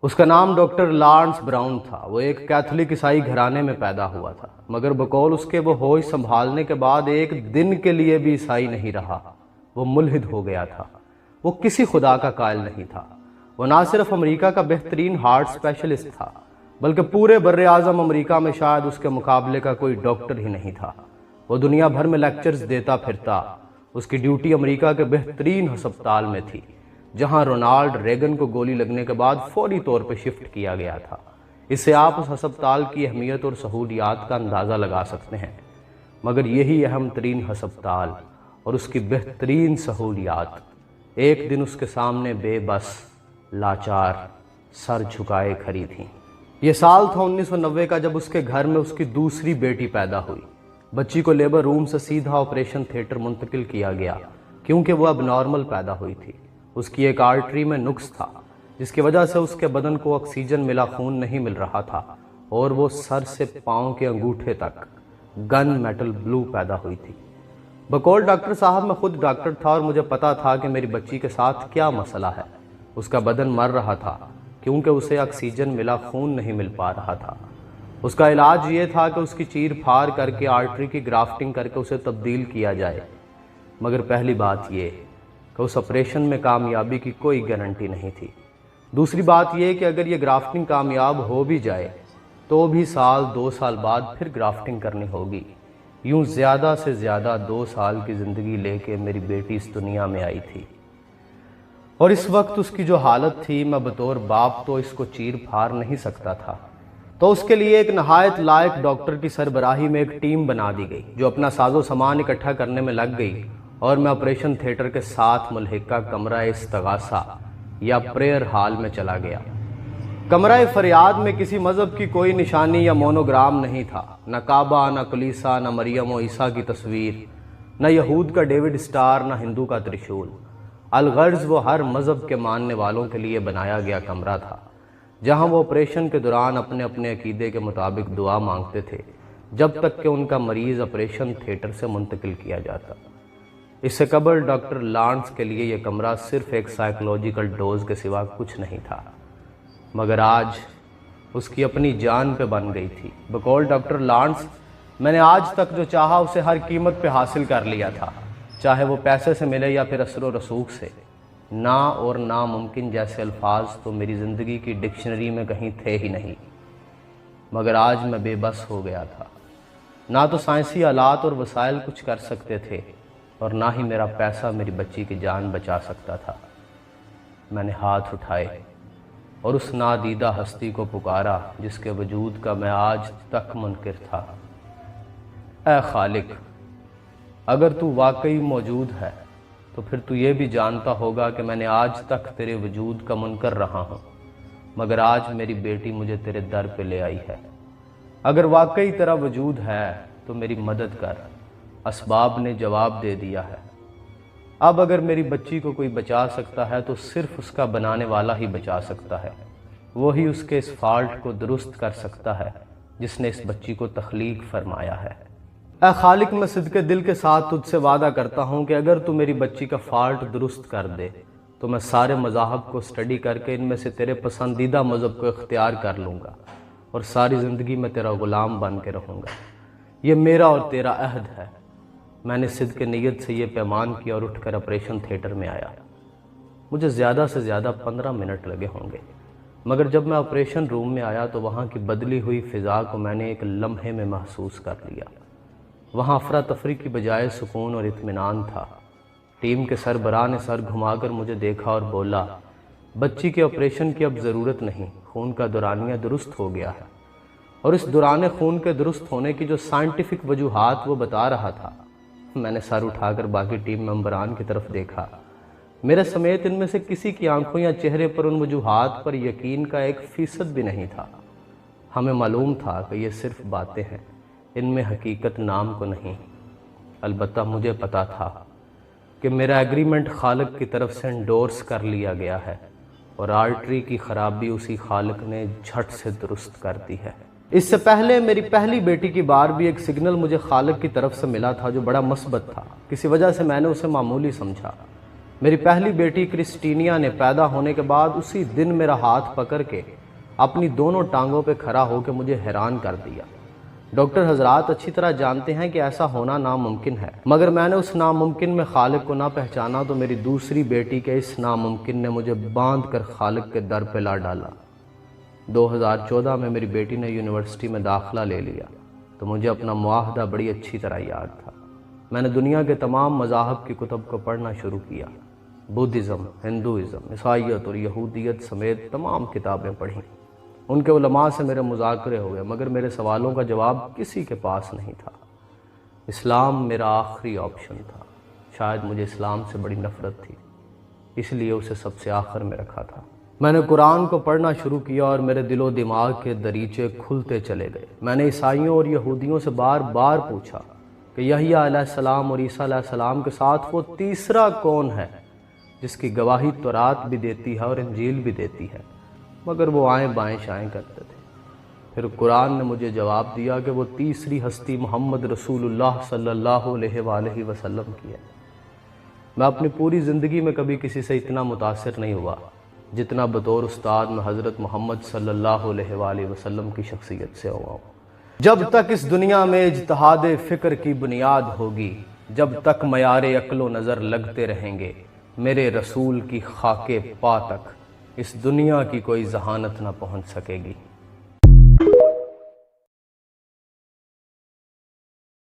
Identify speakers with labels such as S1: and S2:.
S1: اس کا نام doctor Lawrence brown تھا۔ وہ ایک کیتھولک عیسائی گھرانے میں پیدا ہوا تھا، مگر بقول اس کے وہ ہوش سنبھالنے کے بعد ایک دن کے لیے بھی عیسائی نہیں رہا۔ وہ ملحد ہو گیا تھا۔ وہ کسی خدا کا قائل نہیں تھا۔ وہ نہ صرف امریکہ کا بہترین ہارٹ اسپیشلسٹ تھا، بلکہ پورے بر اعظم امریکہ میں شاید اس کے مقابلے کا کوئی ڈاکٹر ہی نہیں تھا۔ وہ دنیا بھر میں لیکچرز دیتا پھرتا۔ اس کی ڈیوٹی امریکہ کے بہترین ہسپتال میں تھی، جہاں رونالڈ ریگن کو گولی لگنے کے بعد فوری طور پہ شفٹ کیا گیا تھا۔ اس سے آپ اس ہسپتال کی اہمیت اور سہولیات کا اندازہ لگا سکتے ہیں۔ مگر یہی اہم ترین ہسپتال اور اس کی بہترین سہولیات ایک دن اس کے سامنے بے بس، لاچار، سر جھکائے کھڑی تھیں۔ یہ سال تھا 1990 کا، جب اس کے گھر میں اس کی دوسری بیٹی پیدا ہوئی۔ بچی کو لیبر روم سے سیدھا آپریشن تھیٹر منتقل کیا گیا، کیونکہ وہ اب نارمل پیدا ہوئی تھی۔ اس کی ایک آرٹری میں نقص تھا، جس کی وجہ سے اس کے بدن کو آکسیجن ملا خون نہیں مل رہا تھا، اور وہ سر سے پاؤں کے انگوٹھے تک گن میٹل بلو پیدا ہوئی تھی۔ بقول ڈاکٹر صاحب میں خود ڈاکٹر تھا، اور مجھے پتا تھا کہ میری بچی کے ساتھ کیا مسئلہ ہے۔ اس کا بدن مر رہا تھا، کیونکہ اسے آکسیجن ملا خون نہیں مل پا رہا تھا۔ اس کا علاج یہ تھا کہ اس کی چیر پھاڑ کر کے آرٹری کی گرافٹنگ کر کے اسے تبدیل کیا جائے۔ مگر پہلی بات یہ کہ اس آپریشن میں کامیابی کی کوئی گارنٹی نہیں تھی۔ دوسری بات یہ کہ اگر یہ گرافٹنگ کامیاب ہو بھی جائے تو بھی سال 2 سال بعد پھر گرافٹنگ کرنی ہوگی۔ یوں زیادہ سے زیادہ 2 سال کی زندگی لے کے میری بیٹی اس دنیا میں آئی تھی، اور اس وقت اس کی جو حالت تھی، میں بطور باپ تو اس کو چیر پھاڑ نہیں سکتا تھا۔ تو اس کے لیے ایک نہایت لائق ڈاکٹر کی سربراہی میں ایک ٹیم بنا دی گئی، جو اپنا ساز و سامان اکٹھا کرنے میں لگ گئی، اور میں آپریشن تھیٹر کے ساتھ ملحقہ کمرہ استغاثہ یا پریئر ہال میں چلا گیا۔ کمرہ فریاد میں کسی مذہب کی کوئی نشانی یا مونوگرام نہیں تھا، نہ کعبہ، نہ کلیسا، نہ مریم و عیسیٰ کی تصویر، نہ یہود کا ڈیوڈ اسٹار، نہ ہندو کا ترشول۔ الغرض وہ ہر مذہب کے ماننے والوں کے لیے بنایا گیا کمرہ تھا، جہاں وہ آپریشن کے دوران اپنے اپنے عقیدے کے مطابق دعا مانگتے تھے، جب تک کہ ان کا مریض آپریشن تھیٹر سے منتقل کیا جاتا۔ اس سے قبل ڈاکٹر لارنس کے لیے یہ کمرہ صرف ایک سائیکولوجیکل ڈوز کے سوا کچھ نہیں تھا، مگر آج اس کی اپنی جان پہ بن گئی تھی۔ بقول ڈاکٹر لارنس، میں نے آج تک جو چاہا اسے ہر قیمت پہ حاصل کر لیا تھا، چاہے وہ پیسے سے ملے یا پھر اثر و رسوخ سے۔ نا اور ناممکن جیسے الفاظ تو میری زندگی کی ڈکشنری میں کہیں تھے ہی نہیں، مگر آج میں بے بس ہو گیا تھا۔ نہ تو سائنسی آلات اور وسائل کچھ کر سکتے تھے، اور نہ ہی میرا پیسہ میری بچی کی جان بچا سکتا تھا۔ میں نے ہاتھ اٹھائے اور اس نادیدہ ہستی کو پکارا جس کے وجود کا میں آج تک منکر تھا۔ اے خالق، اگر تو واقعی موجود ہے تو پھر تو یہ بھی جانتا ہوگا کہ میں نے آج تک تیرے وجود کا منکر رہا ہوں، مگر آج میری بیٹی مجھے تیرے در پہ لے آئی ہے۔ اگر واقعی تیرا وجود ہے تو میری مدد کر۔ اسباب نے جواب دے دیا ہے۔ اب اگر میری بچی کو کوئی بچا سکتا ہے تو صرف اس کا بنانے والا ہی بچا سکتا ہے۔ وہی اس کے اس فالٹ کو درست کر سکتا ہے جس نے اس بچی کو تخلیق فرمایا ہے۔ اے خالق، میں صدقے دل کے ساتھ تجھ سے وعدہ کرتا ہوں کہ اگر تو میری بچی کا فالٹ درست کر دے تو میں سارے مذاہب کو اسٹڈی کر کے ان میں سے تیرے پسندیدہ مذہب کو اختیار کر لوں گا، اور ساری زندگی میں تیرا غلام بن کے رہوں گا۔ یہ میرا اور تیرا عہد ہے۔ میں نے صدق نیت سے یہ پیمان کیا اور اٹھ کر آپریشن تھیٹر میں آیا۔ مجھے زیادہ سے زیادہ 15 منٹ لگے ہوں گے، مگر جب میں آپریشن روم میں آیا تو وہاں کی بدلی ہوئی فضا کو میں نے ایک لمحے میں محسوس کر لیا۔ وہاں افراتفری کی بجائے سکون اور اطمینان تھا۔ ٹیم کے سربراہ نے سر گھما کر مجھے دیکھا اور بولا، بچی کے آپریشن کی اب ضرورت نہیں، خون کا دورانیہ درست ہو گیا ہے۔ اور اس دوران خون کے درست ہونے کی جو سائنٹیفک وجوہات وہ بتا رہا تھا، میں نے سر اٹھا کر باقی ٹیم ممبران کی طرف دیکھا۔ میرے سمیت ان میں سے کسی کی آنکھوں یا چہرے پر ان وجوہات پر یقین کا 1% بھی نہیں تھا۔ ہمیں معلوم تھا کہ یہ صرف باتیں ہیں، ان میں حقیقت نام کو نہیں۔ البتہ مجھے پتا تھا کہ میرا ایگریمنٹ خالق کی طرف سے انڈورس کر لیا گیا ہے، اور آرٹری کی خرابی اسی خالق نے جھٹ سے درست کر دی ہے۔ اس سے پہلے میری پہلی بیٹی کی بار بھی ایک سگنل مجھے خالق کی طرف سے ملا تھا جو بڑا مثبت تھا۔ کسی وجہ سے میں نے اسے معمولی سمجھا۔ میری پہلی بیٹی کرسٹینیا نے پیدا ہونے کے بعد اسی دن میرا ہاتھ پکڑ کے اپنی دونوں ٹانگوں پہ کھڑا ہو کے مجھے حیران کر دیا۔ ڈاکٹر حضرات اچھی طرح جانتے ہیں کہ ایسا ہونا ناممکن ہے، مگر میں نے اس ناممکن میں خالق کو نہ پہچانا تو میری دوسری بیٹی کے اس ناممکن نے مجھے باندھ کر خالق کے در پہ لا ڈالا۔ 2014 میں میری بیٹی نے یونیورسٹی میں داخلہ لے لیا تو مجھے اپنا معاہدہ بڑی اچھی طرح یاد تھا۔ میں نے دنیا کے تمام مذاہب کی کتب کو پڑھنا شروع کیا۔ بدھزم، ہندوازم، عیسائیت اور یہودیت سمیت تمام کتابیں پڑھیں۔ ان کے علماء سے میرے مذاکرے ہو گئے، مگر میرے سوالوں کا جواب کسی کے پاس نہیں تھا۔ اسلام میرا آخری آپشن تھا۔ شاید مجھے اسلام سے بڑی نفرت تھی، اس لیے اسے سب سے آخر میں رکھا تھا۔ میں نے قرآن کو پڑھنا شروع کیا اور میرے دل و دماغ کے دریچے کھلتے چلے گئے۔ میں نے عیسائیوں اور یہودیوں سے بار بار پوچھا کہ یحییٰ علیہ السلام اور عیسیٰ علیہ السلام کے ساتھ وہ تیسرا کون ہے جس کی گواہی تورات بھی دیتی ہے اور انجیل بھی دیتی ہے، مگر وہ آئیں بائیں شائیں کرتے تھے۔ پھر قرآن نے مجھے جواب دیا کہ وہ تیسری ہستی محمد رسول اللہ صلی اللہ علیہ وآلہ وسلم کی ہے۔ میں اپنی پوری زندگی میں کبھی کسی سے اتنا متاثر نہیں ہوا جتنا بطور استاد میں حضرت محمد صلی اللہ علیہ وآلہ وسلم کی شخصیت سے ہوا ہوں۔ جب تک اس دنیا میں اجتہاد فکر کی بنیاد ہوگی، جب تک معیار عقل و نظر لگتے رہیں گے، میرے رسول کی خاک پا تک اس دنیا کی کوئی ذہانت نہ پہنچ سکے گی۔